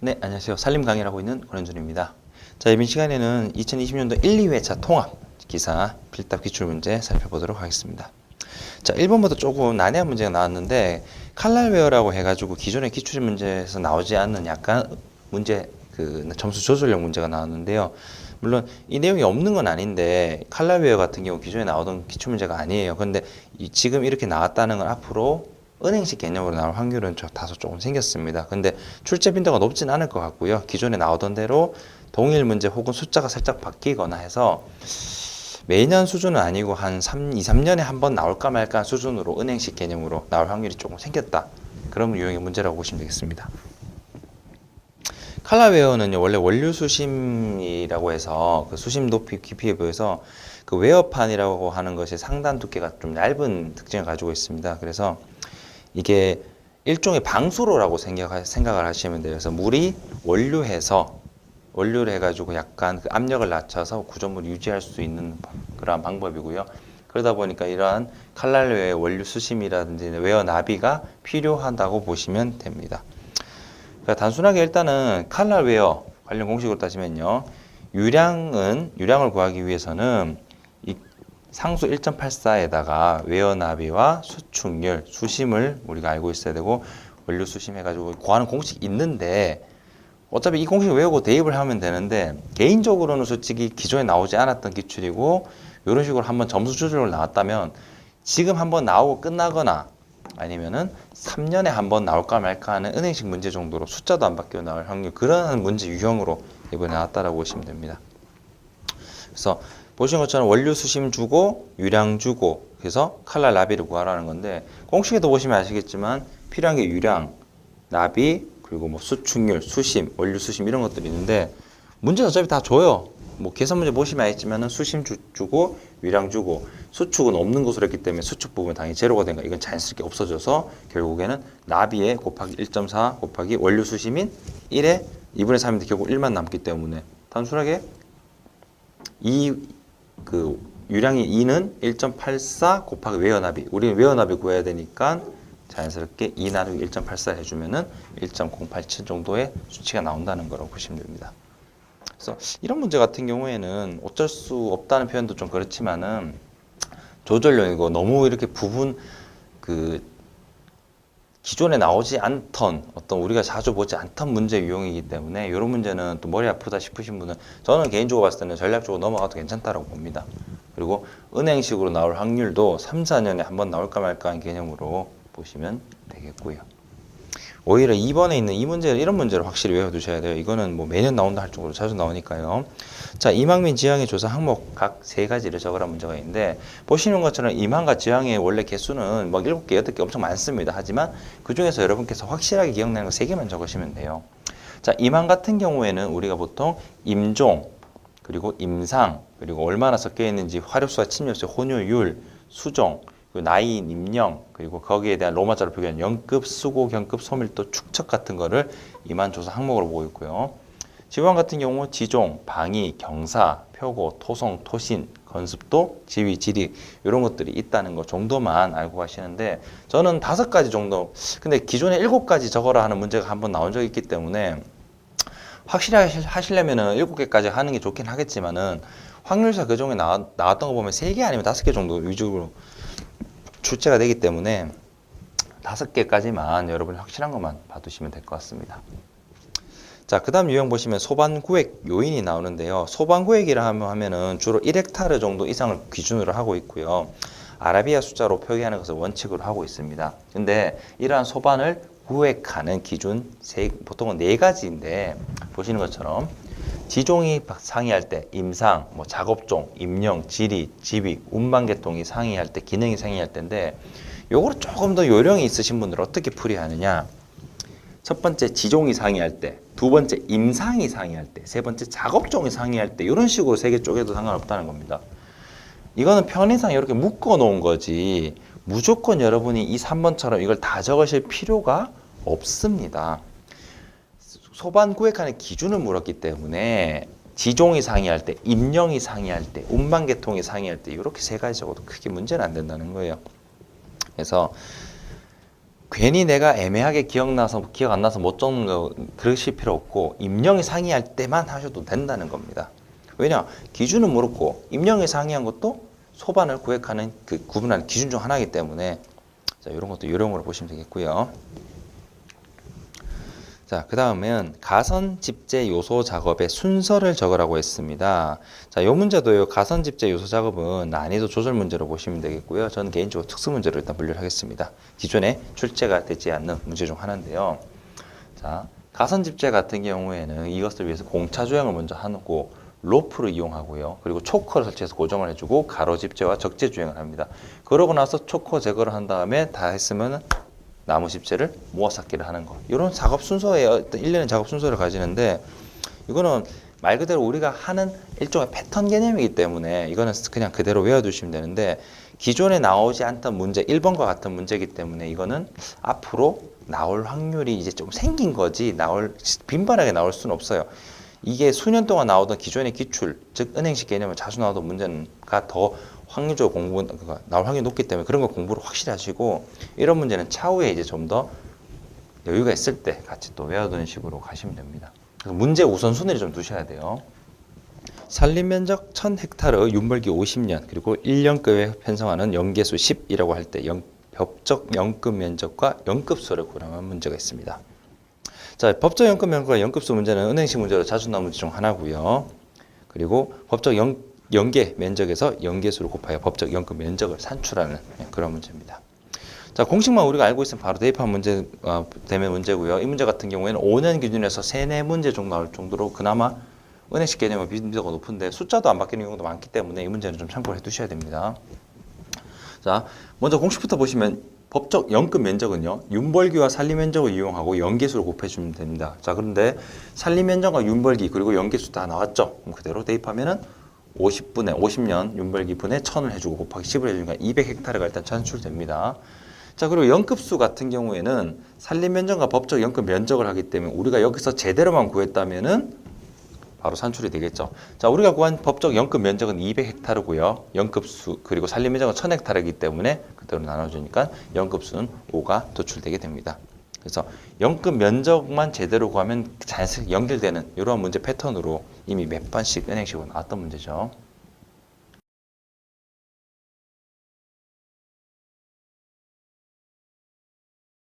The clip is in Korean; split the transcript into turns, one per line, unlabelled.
네, 안녕하세요. 살림 강의를 하고 있는 권현준입니다. 자, 이번 시간에는 2020년도 1, 2회차 통합 기사 필답 기출문제 살펴보도록 하겠습니다. 자, 1번부터 조금 난해한 문제가 나왔는데 칼날웨어라고 해가지고 기존의 기출 문제에서 나오지 않는 약간 문제 점수 조절형 문제가 나왔는데요. 물론 이 내용이 없는 건 아닌데 칼날웨어 같은 경우 기존에 나오던 기출 문제가 아니에요. 그런데 지금 이렇게 나왔다는 건 앞으로 은행식 개념으로 나올 확률은 다소 조금 생겼습니다. 근데 출제 빈도가 높진 않을 것 같고요. 기존에 나오던 대로 동일 문제 혹은 숫자가 살짝 바뀌거나 해서 매년 수준은 아니고 한 2, 3년에 한 번 나올까 말까 수준으로 은행식 개념으로 나올 확률이 조금 생겼다. 그런 유형의 문제라고 보시면 되겠습니다. 칼라웨어는요, 원래 원류 수심이라고 해서 그 수심 높이 깊이에 비해서 그 웨어판이라고 하는 것이 상단 두께가 좀 얇은 특징을 가지고 있습니다. 그래서 이게 일종의 방수로라고 생각을 하시면 돼요. 그래서 물이 원류를 해가지고 약간 그 압력을 낮춰서 구조물을 유지할 수 있는 그러한 방법이고요. 그러다 보니까 이러한 칼날웨어의 원류 수심이라든지 웨어 나비가 필요하다고 보시면 됩니다. 그러니까 단순하게 일단은 칼날웨어 관련 공식으로 따지면요. 유량을 구하기 위해서는 이 상수 1.84에다가 웨어 나비와 수축률, 수심을 우리가 알고 있어야 되고 원류 수심 해가지고 구하는 공식이 있는데 어차피 이 공식을 외우고 대입을 하면 되는데 개인적으로는 솔직히 기존에 나오지 않았던 기출이고 이런 식으로 한번 점수 조절로 나왔다면 지금 한번 나오고 끝나거나 아니면은 3년에 한번 나올까 말까 하는 은행식 문제 정도로 숫자도 안 바뀌어 나올 확률 그런 문제 유형으로 이번에 나왔다라고 보시면 됩니다. 그래서 보신 것처럼 원류 수심 주고 유량 주고 그래서 칼날 나비를 구하라는 건데 공식에도 보시면 아시겠지만 필요한 게 유량, 나비 그리고 뭐 수축률, 수심, 원류 수심 이런 것들이 있는데 문제는 어차피 다 줘요. 뭐 계산 문제 보시면 알겠지만은 수심 주고 유량 주고 수축은 없는 것으로 했기 때문에 수축 부분 당연히 제로가 된 거 이건 자연스럽게 없어져서 결국에는 나비에 곱하기 1.4 곱하기 원류 수심인 1에 2분의 3인데 결국 1만 남기 때문에 단순하게 유량이 2는 1.84 곱하기 웨어나비. 우리는 웨어나비 구해야 되니까 자연스럽게 2 나누기 1.84 해주면은 1.087 정도의 수치가 나온다는 거라고 보시면 됩니다. 그래서 이런 문제 같은 경우에는 어쩔 수 없다는 표현도 좀 그렇지만은 조절용이고 너무 이렇게 기존에 나오지 않던 어떤 우리가 자주 보지 않던 문제 유형이기 때문에 이런 문제는 또 머리 아프다 싶으신 분은 저는 개인적으로 봤을 때는 전략적으로 넘어가도 괜찮다라고 봅니다. 그리고 은행식으로 나올 확률도 3, 4년에 한번 나올까 말까 한 개념으로 보시면 되겠고요. 오히려 2번에 있는 이 문제를 이런 문제를 확실히 외워두셔야 돼요. 이거는 뭐 매년 나온다 할 정도로 자주 나오니까요. 자, 이망민 지향의 조사 항목 각 3가지를 적으라 문제가 있는데 보시는 것처럼 이망과 지향의 원래 개수는 뭐 7개, 8개 엄청 많습니다. 하지만 그 중에서 여러분께서 확실하게 기억나는 거 3개만 적으시면 돼요. 자, 이망 같은 경우에는 우리가 보통 임종, 그리고 임상, 그리고 얼마나 섞여 있는지 화력수와 침력수, 혼효율, 수종, 그리고 나이, 임령, 그리고 거기에 대한 로마자로 표기한 연급, 수고, 경급, 소밀도, 축척 같은 거를 이만 조사 항목으로 보고 있고요. 지방 같은 경우 지종, 방위, 경사, 표고, 토성, 토신, 건습도, 지위, 지리 이런 것들이 있다는 거 정도만 알고 가시는데 저는 5가지 정도 근데 기존에 7가지 적어라 하는 문제가 한번 나온 적이 있기 때문에 확실하게 하시려면은 7개까지 하는 게 좋긴 하겠지만은 확률상 그 중에 나왔던 거 보면 3개 아니면 5개 정도 위주로 출제가 되기 때문에 5개까지만 여러분이 확실한 것만 봐두시면 될 것 같습니다. 자, 그 다음 유형 보시면 소반구획 요인이 나오는데요. 소반구획이라 하면은 주로 1헥타르 정도 이상을 기준으로 하고 있고요. 아라비아 숫자로 표기하는 것을 원칙으로 하고 있습니다. 근데 이러한 소반을 구획하는 기준 보통은 4가지인데 보시는 것처럼 지종이 상이할 때 임상, 뭐 작업종, 임령, 지리, 지위, 운반계통이 상이할 때, 기능이 상이할 때인데 요거를 조금 더 요령이 있으신 분들은 어떻게 풀이하느냐. 첫 번째 지종이 상이할 때, 두 번째 임상이 상이할 때, 세 번째 작업종이 상이할 때 이런 식으로 3개 쪼개도 상관없다는 겁니다. 이거는 편의상 이렇게 묶어 놓은 거지 무조건 여러분이 이 3번처럼 이걸 다 적으실 필요가 없습니다. 소반 구획하는 기준을 물었기 때문에 지종이 상이할 때, 임령이 상이할 때, 운반계통이 상이할 때 이렇게 3가지 적어도 크게 문제는 안 된다는 거예요. 그래서 괜히 내가 애매하게 기억 안 나서 못 적는 거 그러실 필요 없고 임령이 상이할 때만 하셔도 된다는 겁니다. 왜냐? 기준은 모르고 임령이 상이한 것도 소반을 구획하는 그 구분하는 기준 중 하나이기 때문에 자, 이런 것도 요령으로 보시면 되겠고요. 자, 그 다음은 가선 집재 요소 작업의 순서를 적으라고 했습니다. 자, 요 문제도요. 가선 집재 요소 작업은 난이도 조절 문제로 보시면 되겠고요. 저는 개인적으로 특수 문제로 일단 분류를 하겠습니다. 기존에 출제가 되지 않는 문제 중 하나인데요. 자, 가선 집재 같은 경우에는 이것을 위해서 공차 조형을 먼저 하고 로프를 이용하고요. 그리고 초커를 설치해서 고정을 해주고 가로 집재와 적재 조형을 합니다. 그러고 나서 초커 제거를 한 다음에 다 했으면 나무 집재를 모아 쌓기를 하는 거. 이런 작업 순서예요. 일련의 작업 순서를 가지는데 이거는 말 그대로 우리가 하는 일종의 패턴 개념이기 때문에 이거는 그냥 그대로 외워두시면 되는데 기존에 나오지 않던 문제, 1번과 같은 문제이기 때문에 이거는 앞으로 나올 확률이 이제 좀 생긴 거지 빈번하게 나올 수는 없어요. 이게 수년 동안 나오던 기존의 기출, 즉 은행식 개념을 자주 나오던 문제가 더 확률적으로 나올 확률이 높기 때문에 그런 거 공부를 확실히 하시고 이런 문제는 차후에 이제 좀 더 여유가 있을 때 같이 또 외워두는 식으로 가시면 됩니다. 그래서 문제 우선순위를 좀 두셔야 돼요. 산림면적 1000헥타르 윤벌기 50년 그리고 1년급에 편성하는 연계수 10이라고 할 때 법적 연급 면적과 연급수를 구하는 문제가 있습니다. 자, 법적 연급 면적과 연급수 문제는 은행식 문제로 자주 나오는 문제 중 하나고요. 그리고 법적 연계 면적에서 연계수를 곱하여 법적 연급 면적을 산출하는 그런 문제입니다. 자, 공식만 우리가 알고 있으면 바로 대입한 문제 되면 문제고요. 이 문제 같은 경우에는 5년 기준에서 3, 4문제 정도 나올 정도로 그나마 은행식 개념은 빈도가 높은데 숫자도 안 바뀌는 경우도 많기 때문에 이 문제는 좀 참고를 해 두셔야 됩니다. 자, 먼저 공식부터 보시면 법적 연급 면적은요, 윤벌기와 산림면적을 이용하고 연계수를 곱해주면 됩니다. 자, 그런데 산림면적과 윤벌기 그리고 연계수 다 나왔죠? 그럼 그대로 대입하면은 50년 윤벌기 분에 1000을 해주고 곱하기 10을 해주니까 200헥타르가 일단 산출됩니다. 자, 그리고 연급수 같은 경우에는 산림면적과 법적 연급 면적을 하기 때문에 우리가 여기서 제대로만 구했다면은 바로 산출이 되겠죠. 자, 우리가 구한 법적 연급 면적은 200헥타르고요. 연급수 그리고 산림면적은 1000헥타르이기 때문에 그대로 나눠주니까 연급수는 5가 도출되게 됩니다. 그래서 연급 면적만 제대로 구하면 자연스럽게 연결되는 이런 문제 패턴으로 이미 몇 번씩 은행식으로 나왔던 문제죠.